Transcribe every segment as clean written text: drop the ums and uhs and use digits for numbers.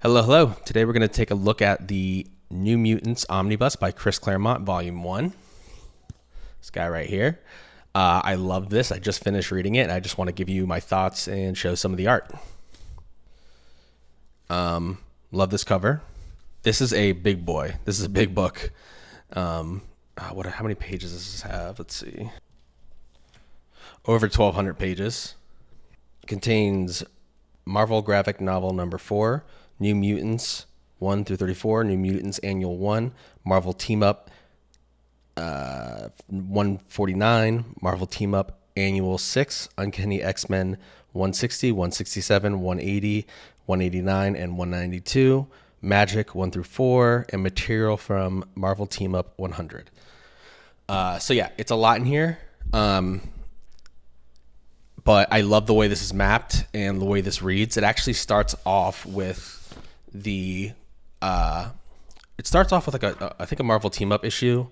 Hello, hello. Today we're going to take a look at the New Mutants Omnibus by Chris Claremont, Volume 1. This guy right here. I love this. I just finished reading it. I just want to give you my thoughts and show some of the art. Love this cover. This is a big boy. This is a big book. How many pages does this have? Let's see. Over 1,200 pages. Contains Marvel graphic novel number 4, New Mutants 1 through 34, New Mutants Annual 1, Marvel Team Up 149, Marvel Team Up Annual 6, Uncanny X-Men 160, 167, 180, 189, and 192, Magic 1 through 4, and material from Marvel Team Up 100. So yeah, it's a lot in here. But I love the way this is mapped and the way this reads. It actually starts off with the it starts off with like I think a Marvel Team Up issue.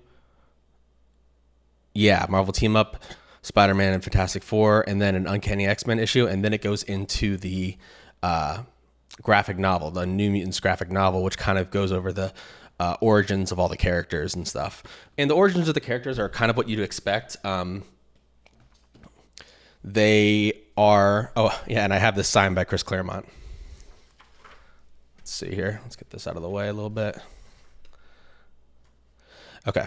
Yeah, Marvel Team Up, Spider-Man and Fantastic Four, and then an Uncanny X-Men issue, and then it goes into the graphic novel, the New Mutants graphic novel, which kind of goes over the origins of all the characters and stuff. And the origins of the characters are kind of what you'd expect. They are, and I have this signed by Chris Claremont. Let's see here. Let's get this out of the way a little bit. Okay.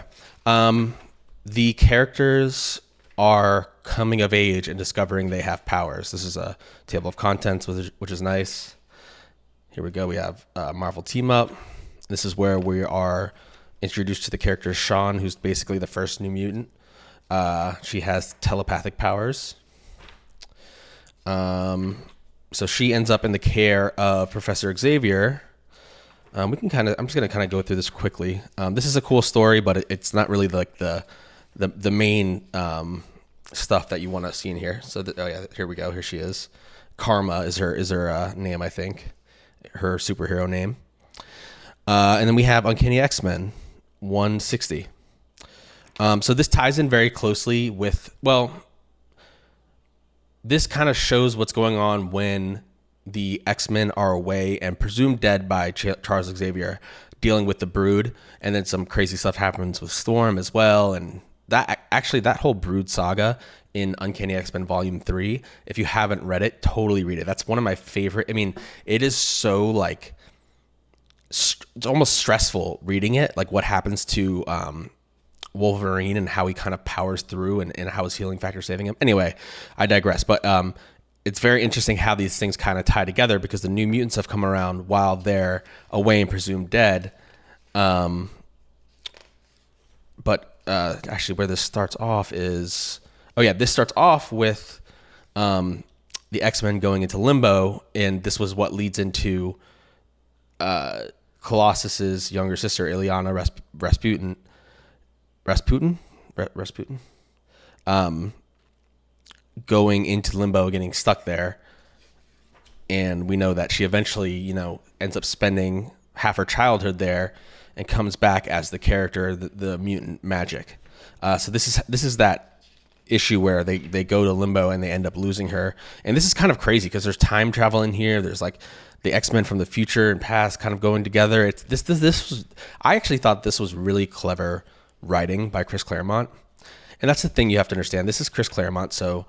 The characters are coming of age and discovering they have powers. This is a table of contents, which is nice. Here we go. We have Marvel Team Up. This is where we are introduced to the character Shawn, who's basically the first New Mutant. She has telepathic powers. So she ends up in the care of Professor Xavier. I'm just going to kind of go through this quickly. This is a cool story, but it's not really like the main stuff that you want to see in here. So here we go. Here she is. Karma is her name, I think, her superhero name. And then we have Uncanny X-Men 160. So this ties in very closely with, this kind of shows what's going on when the X-Men are away and presumed dead by Charles Xavier, dealing with the Brood, and then some crazy stuff happens with Storm as well. And that whole Brood saga in Uncanny X-Men Volume 3, if you haven't read it, totally read it. That's one of my favorite. I mean, it is so like, it's almost stressful reading it, like what happens to Wolverine and how he kind of powers through and how his healing factor saving him. Anyway, I digress. But it's very interesting how these things kind of tie together, because the New Mutants have come around while they're away and presumed dead. But actually where this starts off is, this starts off with the X-Men going into limbo, and this was what leads into Colossus's younger sister, Ileana Rasputin, going into limbo, getting stuck there. And we know that she eventually, ends up spending half her childhood there and comes back as the character, the mutant Magic. So this is that issue where they go to limbo and they end up losing her. And this is kind of crazy because there's time travel in here. There's like the X-Men from the future and past kind of going together. I actually thought this was really clever writing by Chris Claremont. And that's the thing you have to understand. This is Chris Claremont, so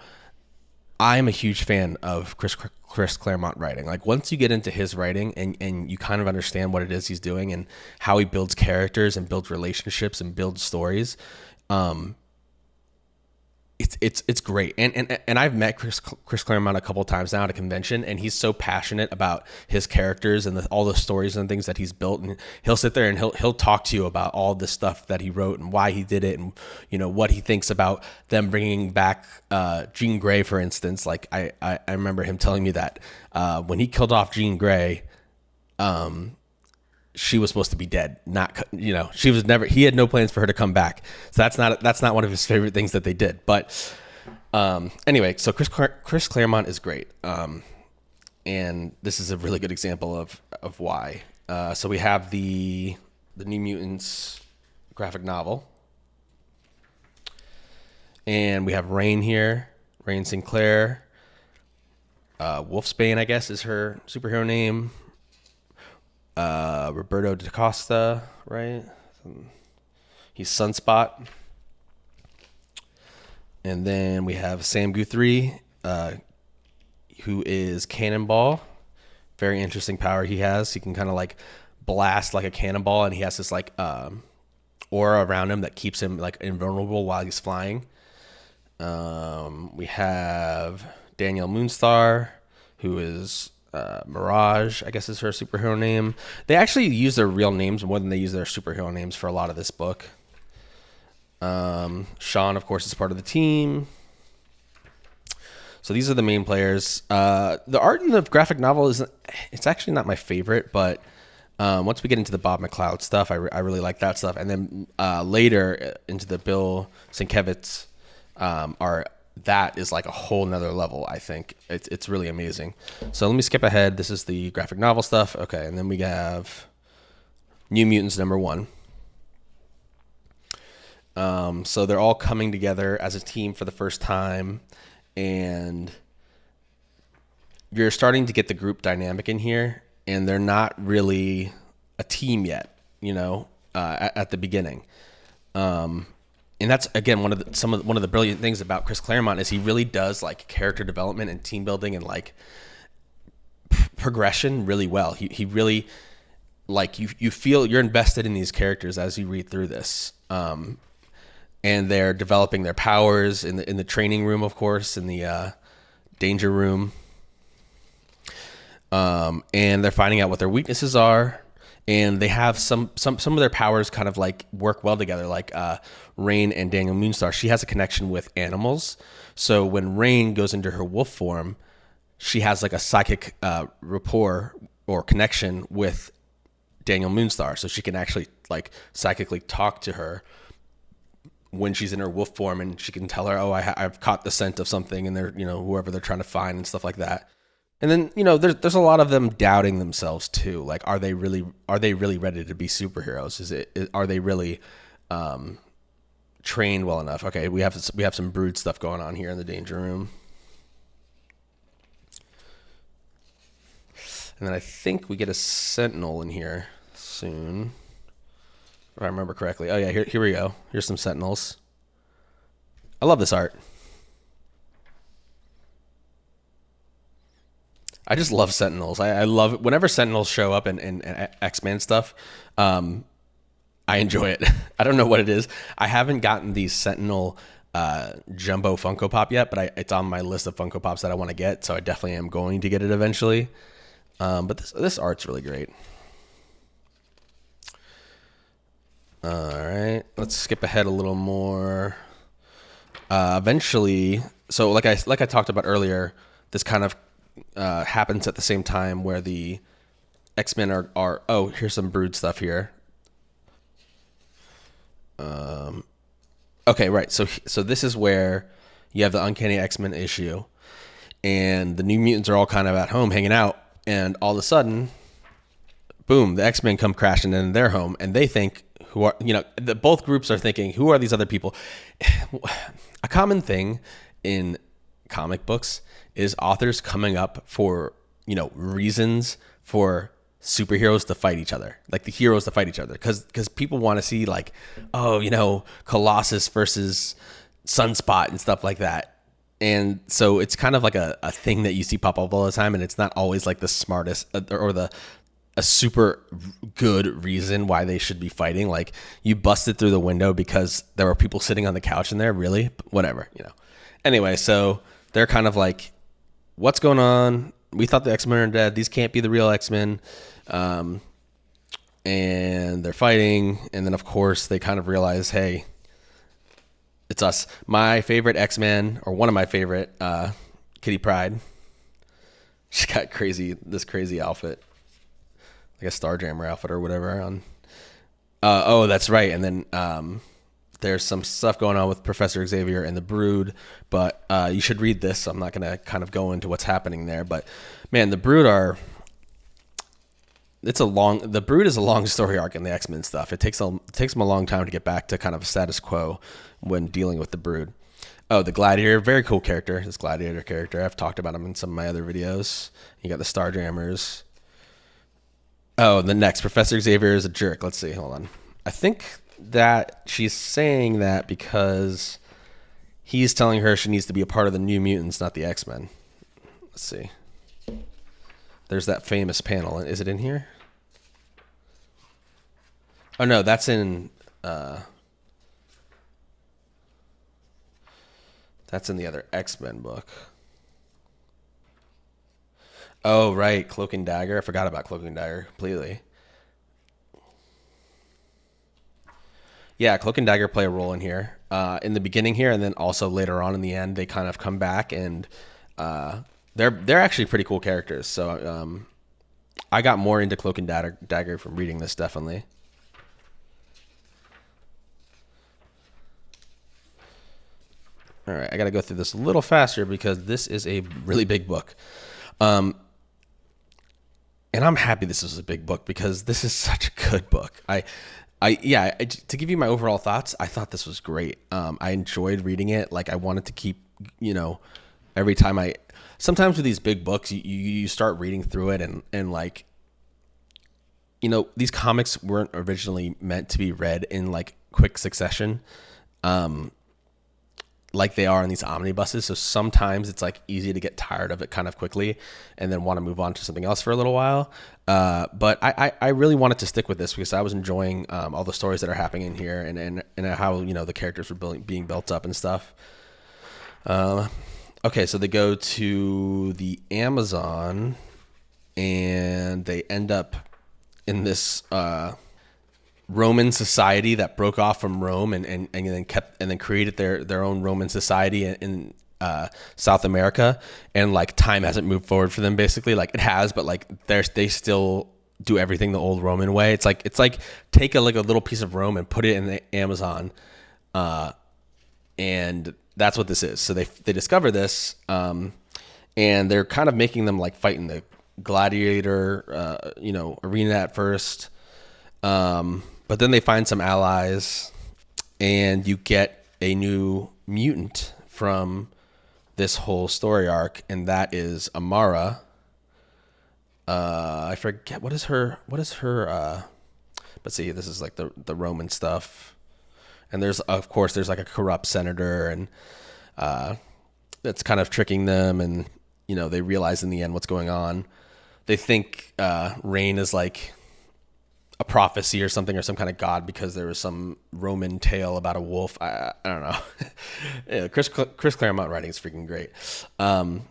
I'm a huge fan of Chris Claremont writing. Like, once you get into his writing and you kind of understand what it is he's doing and how he builds characters and builds relationships and builds stories, it's great. And I've met Chris Claremont a couple of times now at a convention, and he's so passionate about his characters and all the stories and things that he's built. And he'll sit there and he'll talk to you about all the stuff that he wrote and why he did it, and what he thinks about them bringing back Jean Grey, for instance. Like I remember him telling me that when he killed off Jean Grey, she was supposed to be dead. She was never. He had no plans for her to come back. So that's not one of his favorite things that they did. But anyway, so Chris Claremont is great, and this is a really good example of why. So we have the New Mutants graphic novel, and we have Rain here, Rain Sinclair. Wolfsbane, I guess, is her superhero name. Roberto DaCosta, right? He's Sunspot. And then we have Sam Guthrie, who is Cannonball. Very interesting power he has. He can kind of like blast like a cannonball, and he has this like aura around him that keeps him like invulnerable while he's flying. We have Danielle Moonstar, who is Mirage, I guess is her superhero name. They actually use their real names more than they use their superhero names for a lot of this book. Sean, of course, is part of the team. So these are the main players. The art in the graphic novel it's actually not my favorite, but once we get into the Bob McLeod stuff, I really like that stuff. And then later into the Bill Sienkiewicz that is like a whole nother level. I think it's really amazing. So let me skip ahead. This is the graphic novel stuff. Okay, and then we have New Mutants #1. So they're all coming together as a team for the first time, and you're starting to get the group dynamic in here, and they're not really a team yet, at the beginning. And that's again one of the brilliant things about Chris Claremont is he really does like character development and team building and like progression really well. He really like you feel you're invested in these characters as you read through this. And they're developing their powers in the training room, of course, in the danger room. And they're finding out what their weaknesses are, and they have some of their powers kind of like work well together. Like Rain and Danielle Moonstar, she has a connection with animals. So when Rain goes into her wolf form, she has like a psychic rapport or connection with Danielle Moonstar, so she can actually like psychically talk to her when she's in her wolf form, and she can tell her, "Oh, I've caught the scent of something," and they're whoever they're trying to find and stuff like that. And then there's a lot of them doubting themselves too. Like, are they really ready to be superheroes? Are they really trained well enough? Okay, we have some Brood stuff going on here in the danger room. And then I think we get a Sentinel in here soon, if I remember correctly. Oh yeah, here we go. Here's some Sentinels. I love this art. I just love Sentinels. I love it. Whenever Sentinels show up in X-Men stuff, I enjoy it. I don't know what it is. I haven't gotten the Sentinel Jumbo Funko Pop yet, but it's on my list of Funko Pops that I want to get, so I definitely am going to get it eventually. But this art's really great. All right, let's skip ahead a little more. Eventually, so like I talked about earlier, this kind of happens at the same time where the X-Men are oh, here's some Brood stuff here. Okay, right. So this is where you have the Uncanny X-Men issue, and the New Mutants are all kind of at home hanging out, and all of a sudden, boom, the X-Men come crashing in their home, and they think, both groups are thinking, who are these other people? A common thing in comic books is authors coming up for, reasons for superheroes to fight each other, like the heroes to fight each other. Because people want to see like, Colossus versus Sunspot and stuff like that. And so it's kind of like a thing that you see pop up all the time. And it's not always like the smartest or a super good reason why they should be fighting. Like, you busted through the window because there were people sitting on the couch in there. Really? Whatever, Anyway, so they're kind of like, what's going on? We thought the X-Men are dead. These can't be the real X-Men. And they're fighting. And then, of course, they kind of realize, hey, it's us. My favorite X-Men, or one of my favorite, Kitty Pryde. She got this crazy outfit. Like a Starjammer outfit or whatever on. Oh, that's right. And then there's some stuff going on with Professor Xavier and the Brood, but you should read this. So I'm not going to kind of go into what's happening there, but man, the Brood the Brood is a long story arc in the X-Men stuff. It takes them a long time to get back to kind of a status quo when dealing with the Brood. Oh, the Gladiator, very cool character. This Gladiator character, I've talked about him in some of my other videos. You got the Starjammers. Oh, the next Professor Xavier is a jerk. Let's see. Hold on. I think that she's saying that because he's telling her she needs to be a part of the New Mutants, not the X-Men. Let's see. There's that famous panel. Is it in here? Oh no, that's in the other X-Men book. Oh right, Cloak and Dagger. I forgot about Cloak and Dagger completely. Yeah, Cloak and Dagger play a role in here, in the beginning here, and then also later on in the end, they kind of come back, and they're actually pretty cool characters. So I got more into Cloak and Dagger from reading this, definitely. All right, I got to go through this a little faster because this is a really big book. And I'm happy this is a big book because this is such a good book. To give you my overall thoughts, I thought this was great. I enjoyed reading it. Like, I wanted to keep, every time sometimes with these big books, you start reading through it and like, these comics weren't originally meant to be read in like quick succession. Like they are in these omnibuses. So sometimes it's like easy to get tired of it kind of quickly and then want to move on to something else for a little while. But I really wanted to stick with this because I was enjoying all the stories that are happening in here and how, the characters were being built up and stuff. Okay, so they go to the Amazon and they end up in this Roman society that broke off from Rome and then created their own Roman society in South America, and like time hasn't moved forward for them basically. Like it has, but like they still do everything the old Roman way. It's like take a little piece of Rome and put it in the Amazon, and that's what this is. So they discover this, and they're kind of making them like fight in the gladiator arena at first. But then they find some allies, and you get a new mutant from this whole story arc, and that is Amara. I forget what is her. But see, this is like the Roman stuff, and there's like a corrupt senator, and that's kind of tricking them, and they realize in the end what's going on. They think Rain is like a prophecy or something, or some kind of god, because there was some Roman tale about a wolf. I don't know. Yeah, Chris Claremont writing is freaking great. But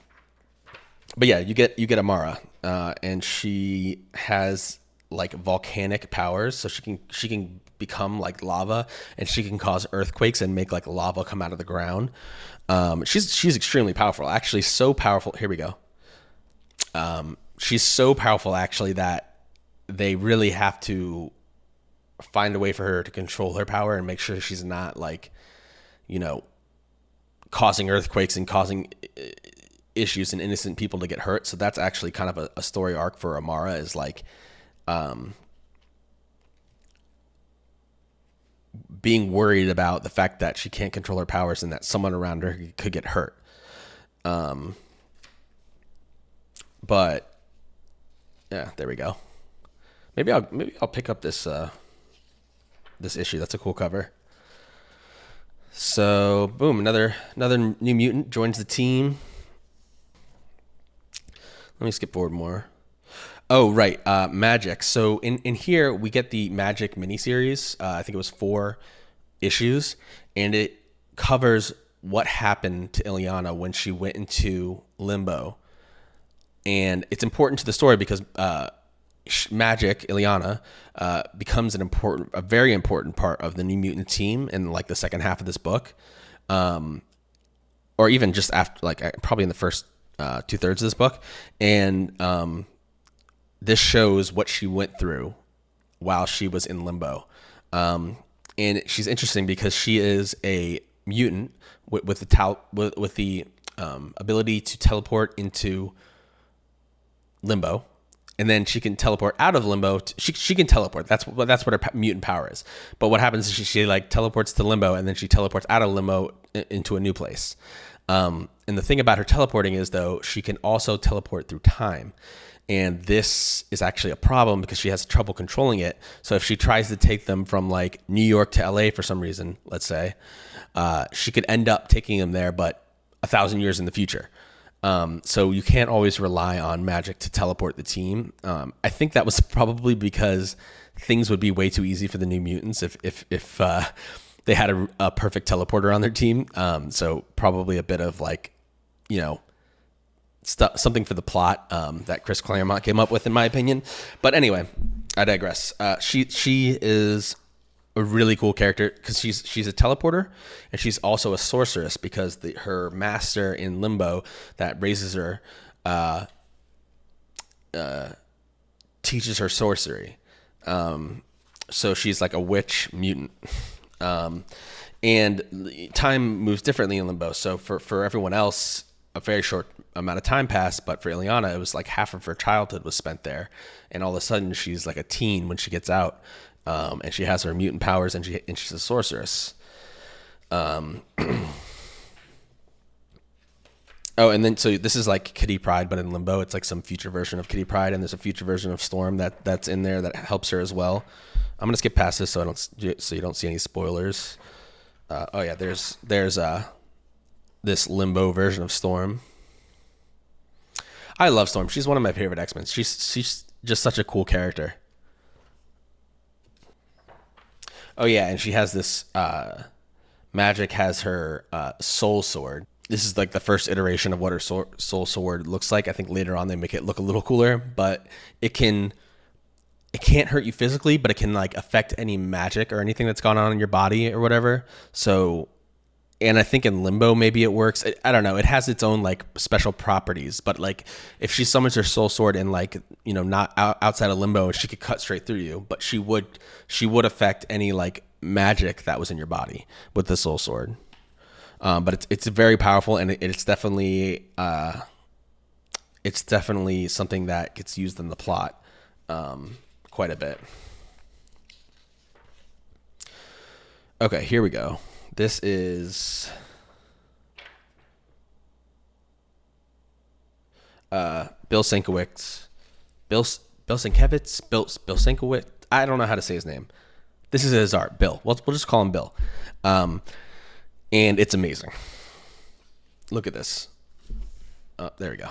yeah, you get Amara, and she has like volcanic powers, so she can become like lava, and she can cause earthquakes and make like lava come out of the ground. She's extremely powerful, actually, so powerful. Here we go. She's so powerful actually that they really have to find a way for her to control her power and make sure she's not like, causing earthquakes and causing issues and innocent people to get hurt. So that's actually kind of a story arc for Amara, is like, being worried about the fact that she can't control her powers and that someone around her could get hurt. But yeah, there we go. Maybe I'll pick up this issue. That's a cool cover. So boom, another new mutant joins the team. Let me skip forward more. Oh right, Magic. So in here we get the Magic miniseries. I think it was 4 issues, and it covers what happened to Ileana when she went into limbo. And it's important to the story because Magic, Ileana, becomes a very important part of the New Mutant team in like the second half of this book, or even just after, like probably in the first 2/3 of this book. And this shows what she went through while she was in limbo. And she's interesting because she is a mutant with the ability to teleport into limbo. And then she can teleport out of limbo. She can teleport. That's what her mutant power is. But what happens is she like teleports to limbo, and then she teleports out of limbo into a new place. And the thing about her teleporting is, though, she can also teleport through time. And this is actually a problem because she has trouble controlling it. So if she tries to take them from like New York to LA for some reason, let's say, she could end up taking them there, but 1,000 years in the future. So you can't always rely on magic to teleport the team. I think that was probably because things would be way too easy for the New Mutants if they had a perfect teleporter on their team. So probably a bit of like, you know, something for the plot that Chris Claremont came up with, in my opinion. But anyway, I digress. She is a really cool character because she's a teleporter and she's also a sorceress because her master in Limbo that raises her teaches her sorcery. So she's like a witch mutant. And time moves differently in Limbo. So for everyone else, a very short amount of time passed, but for Ileana, it was like half of her childhood was spent there. And all of a sudden she's like a teen when she gets out. And she has her mutant powers and she's a sorceress. Oh, and then so this is like Kitty Pryde, but in Limbo, it's like some future version of Kitty Pryde, and there's a future version of Storm that's in there that helps her as well. I'm gonna skip past this so you don't see any spoilers. Oh yeah, there's this Limbo version of Storm. I love Storm. She's one of my favorite X-Men. She's just such a cool character. Oh yeah, and she has this Magic has her soul sword. This is like the first iteration of what her soul sword looks like. I think later on they make it look a little cooler, but it can't hurt you physically, but it can like affect any magic or anything that's gone on in your body or whatever. So, and I think in Limbo maybe it works. I don't know. It has its own like special properties, but like if she summons her soul sword in like, you know, not outside of Limbo, she could cut straight through you, but she would affect any like magic that was in your body with the soul sword. But it's very powerful, and it's definitely something that gets used in the plot quite a bit. Okay, here we go. This is Bill Sienkiewicz. Bill Sienkiewicz. I don't know how to say his name. This is his art, Bill. We'll just call him Bill. And it's amazing. Look at this. There we go.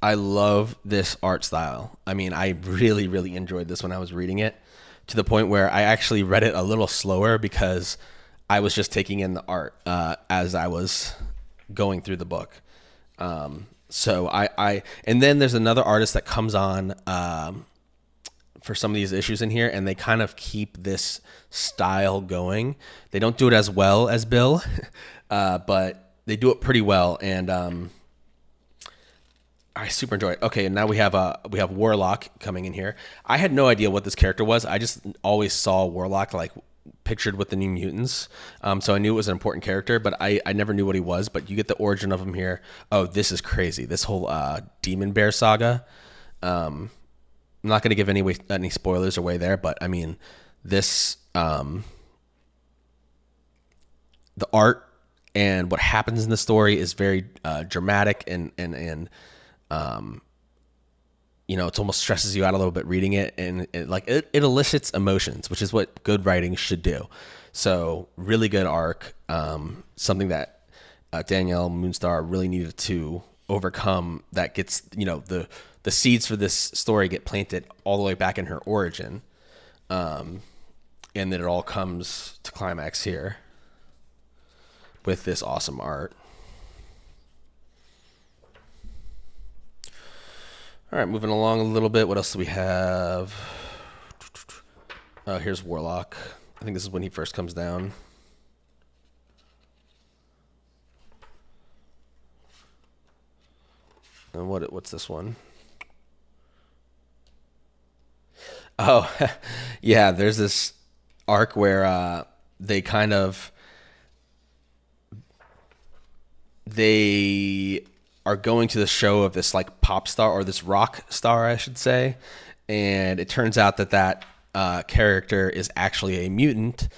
I love this art style. I mean, I really, really enjoyed this when I was reading it, to the point where I actually read it a little slower because I was just taking in the art as I was going through the book. So and then there's another artist that comes on for some of these issues in here, and they kind of keep this style going. They don't do it as well as Bill, but they do it pretty well, and I super enjoy it. Okay, and now we have Warlock coming in here. I had no idea what this character was. I just always saw Warlock like pictured with the New Mutants, so I knew it was an important character, but I never knew what he was. But you get the origin of him here. Oh, this is crazy. This whole Demon Bear saga. I'm not going to give any spoilers away there, but I mean, this the art and what happens in the story is very dramatic and you know, it almost stresses you out a little bit reading it, and it elicits emotions, which is what good writing should do. So really good arc, something that Danielle Moonstar really needed to overcome. That gets, you know, the seeds for this story get planted all the way back in her origin, and then it all comes to climax here with this awesome art. All right, moving along a little bit. What else do we have? Here's Warlock. I think this is when he first comes down. And what's this one? Oh, yeah, there's this arc where they are going to the show of this like pop star, or this rock star, I should say. And it turns out that character is actually a mutant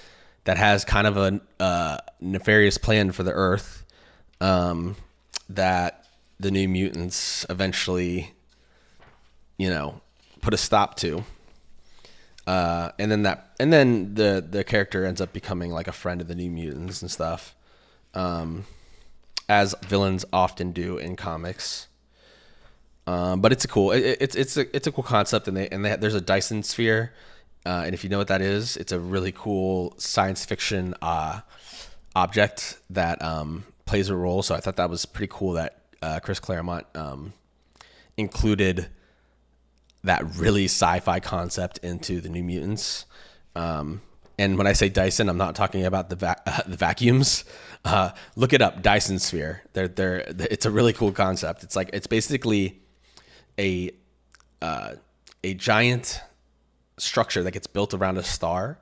that has kind of a nefarious plan for the Earth, that the New Mutants eventually, put a stop to. And then the character ends up becoming like a friend of the New Mutants and stuff, as villains often do in comics. But it's a cool concept, and there's a Dyson sphere, and if you know what that is, it's a really cool science fiction object that plays a role. So I thought that was pretty cool that Chris Claremont included that really sci-fi concept into the New Mutants. And when I say Dyson, I'm not talking about the vacuums. Look it up, Dyson sphere. It's a really cool concept. It's basically a giant structure that gets built around a star,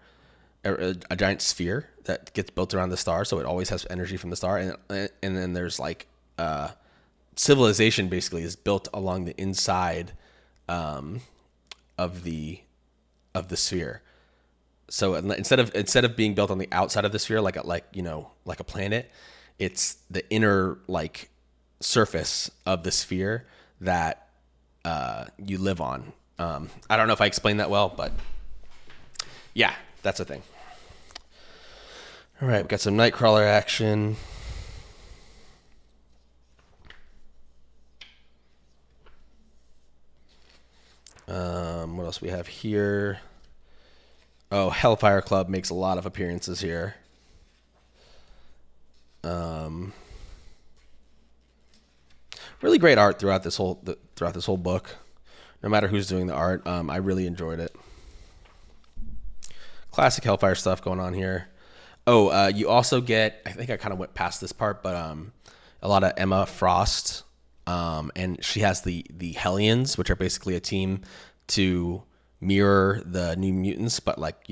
or a giant sphere that gets built around the star, so it always has energy from the star. And then there's like civilization basically is built along the inside of the sphere. So instead of being built on the outside of the sphere like a planet, it's the inner like surface of the sphere that you live on. I don't know if I explained that well, but yeah, that's a thing. All right, we've got some Nightcrawler action. What else we have here? Oh, Hellfire Club makes a lot of appearances here. Really great art throughout this whole book. No matter who's doing the art, I really enjoyed it. Classic Hellfire stuff going on here. Oh, you also get, I think I kind of went past this part, but a lot of Emma Frost, and she has the Hellions, which are basically a team to mirror the New Mutants, but like,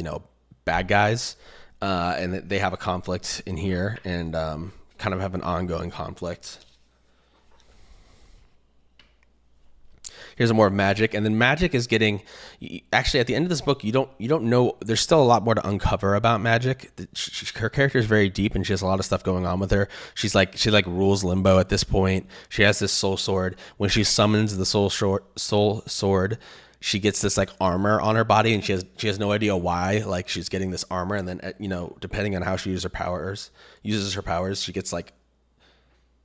bad guys. And they have a conflict in here, and kind of have an ongoing conflict. Here's more of Magic, and then Magic is getting, actually at the end of this book, you don't know, there's still a lot more to uncover about Magic. Her character is very deep, and she has a lot of stuff going on with her. She rules Limbo at this point. She has this soul sword. When she summons the soul sword, she gets this like armor on her body, and she has no idea why like she's getting this armor, and then depending on how she uses her powers, she gets like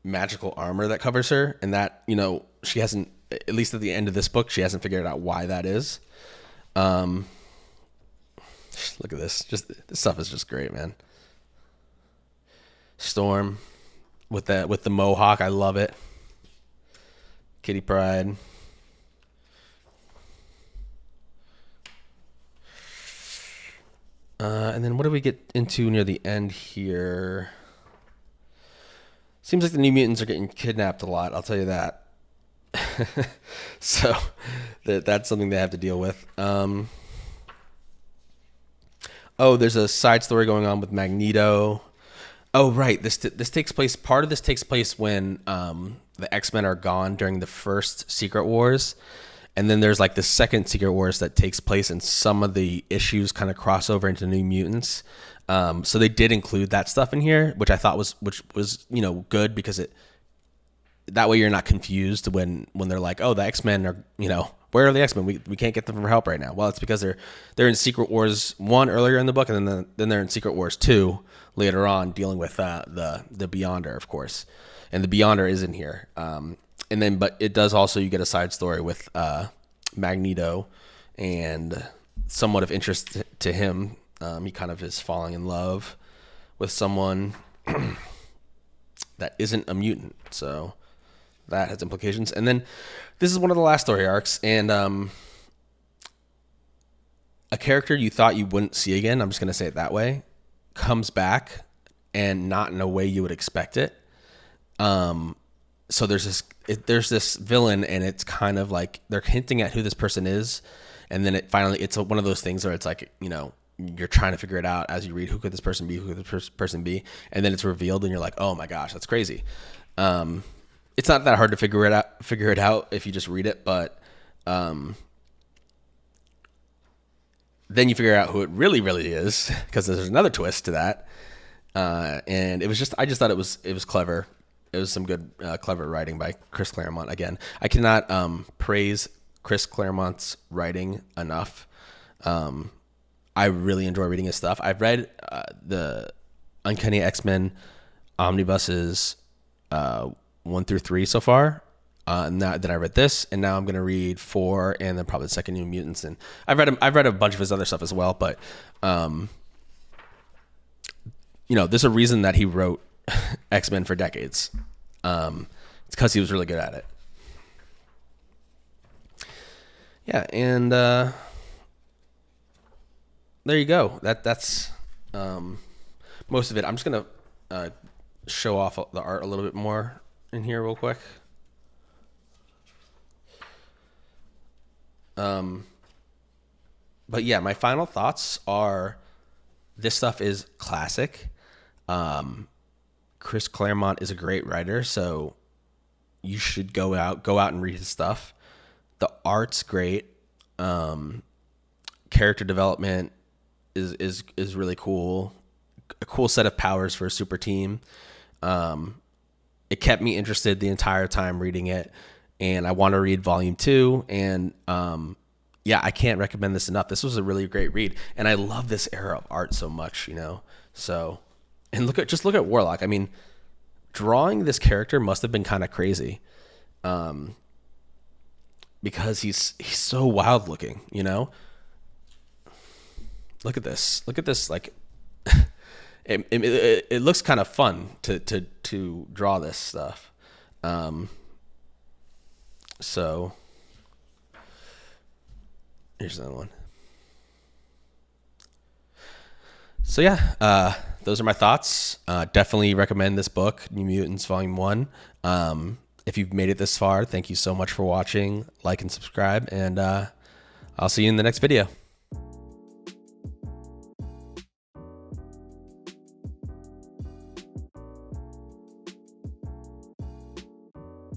magical armor that covers her, and that she hasn't, at least at the end of this book, she hasn't figured out why that is. Look at this. This stuff is just great, man. Storm with the mohawk, I love it. Kitty Pryde. And then what do we get into near the end here? Seems like the New Mutants are getting kidnapped a lot, I'll tell you that. So that's something they have to deal with. There's a side story going on with Magneto. Oh, right. Part of this takes place when the X-Men are gone during the first Secret Wars. And then there's like the second Secret Wars that takes place, and some of the issues kind of cross over into New Mutants. So they did include that stuff in here, which I thought was good, because that way you're not confused when they're like, oh, the X-Men are, where are the X-Men? We can't get them for help right now. Well, it's because they're in Secret Wars 1 earlier in the book, and then they're in Secret Wars 2 later on, dealing with the Beyonder, of course. And the Beyonder is in here. But it does also, you get a side story with Magneto, and somewhat of interest to him. He kind of is falling in love with someone that isn't a mutant, so that has implications. And then this is one of the last story arcs, and a character you thought you wouldn't see again, I'm just going to say it that way, comes back, and not in a way you would expect it. So there's this villain, and it's kind of like they're hinting at who this person is, and then it's one of those things where it's like, you're trying to figure it out as you read, who could this person be, and then it's revealed, and you're like, oh my gosh, that's crazy. It's not that hard to figure it out if you just read it, but then you figure out who it really, really is, because there's another twist to that. And I just thought it was clever. it was some good, clever writing by Chris Claremont. Again, I cannot praise Chris Claremont's writing enough. I really enjoy reading his stuff. I've read the Uncanny X-Men omnibuses 1 through 3 so far. And then I read this, and now I'm gonna read 4, and then probably the second New Mutants. And I've read a bunch of his other stuff as well. But there's a reason that he wrote X-Men for decades. It's because he was really good at it. Yeah, and there you go. That's most of it. I'm just gonna show off the art a little bit more in here real quick. But yeah, my final thoughts are this stuff is classic. Chris Claremont is a great writer, so you should go out and read his stuff. The art's great. Character development is really cool. A cool set of powers for a super team. It kept me interested the entire time reading it, and I want to read volume 2. And I can't recommend this enough. This was a really great read, and I love this era of art so much. So, and look at Warlock. I mean, drawing this character must have been kind of crazy, because he's so wild looking. Look at this. Like, it looks kind of fun to draw this stuff. So here's another one. So yeah, those are my thoughts. Definitely recommend this book, New Mutants Volume 1. If you've made it this far, thank you so much for watching. Like and subscribe, and I'll see you in the next video.